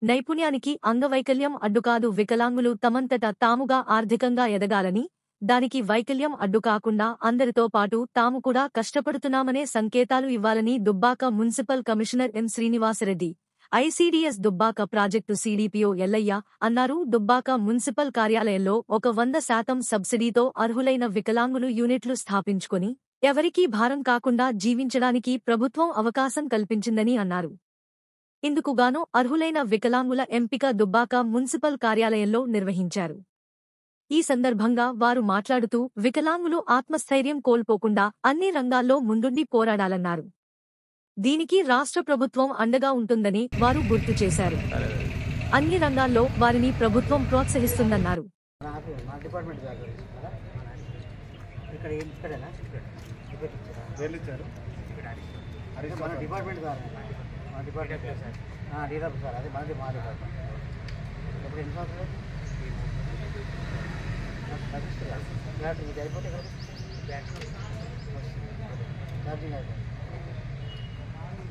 నైపుణ్యానికి అంగవైకల్యం అడ్డుకాదు. వికలాంగులు తమంతట తాముగా ఆర్థికంగా ఎదగాలని, దానికి వైకల్యం అడ్డుకాకుండా అందరితో పాటు తాము కూడా కష్టపడుతున్నామనే సంకేతాలు ఇవ్వాలని Dubbaka municipal commissioner M. Srinivasa Reddy, ICDS Dubbaka project CDPO Yellaiah అన్నారు. దుబ్బాక మున్సిపల్ కార్యాలయంలో ఒక 100% సబ్సిడీతో అర్హులైన వికలాంగులు యూనిట్లు స్థాపించుకొని ఎవరికీ భారం కాకుండా జీవించడానికి ప్రభుత్వం అవకాశం కల్పించిందని అన్నారు. ఇందుకుగాను అర్హులైన వికలాంగుల ఎంపిక దుబ్బాక మున్సిపల్ కార్యాలయంలో నిర్వహించారు. ఈ సందర్భంగా వారు మాట్లాడుతూ వికలాంగులు ఆత్మస్థైర్యం కోల్పోకుండా అన్ని రంగాల్లో ముందుండి పోరాడాలన్నారు. దీనికి రాష్ట్ర ప్రభుత్వం అండగా ఉంటుందని వారు గుర్తు చేశారు. అన్ని రంగాల్లో వారిని ప్రభుత్వం ప్రోత్సహిస్తుందన్నారు.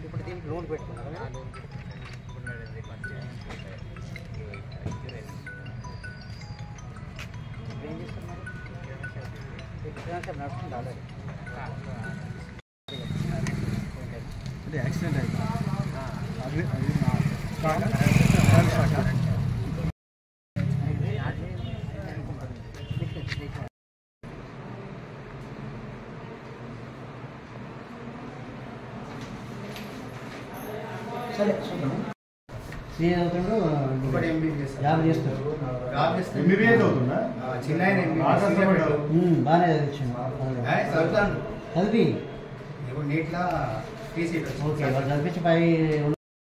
ఇప్పుడు దీనికి లోన్ పెట్టుకున్నారు. ఏం చేస్తున్నారు? నడుస్తుంది ఆల్రెడీ. అంటే యాక్సిడెంట్ అయింది. సరే చూద్దాం. సీఏ అవుతాడు, 50 చేస్తాడు. బాగానే చదివించాను. చదివి నీట్లా ఓకే వాళ్ళు చదివించి పై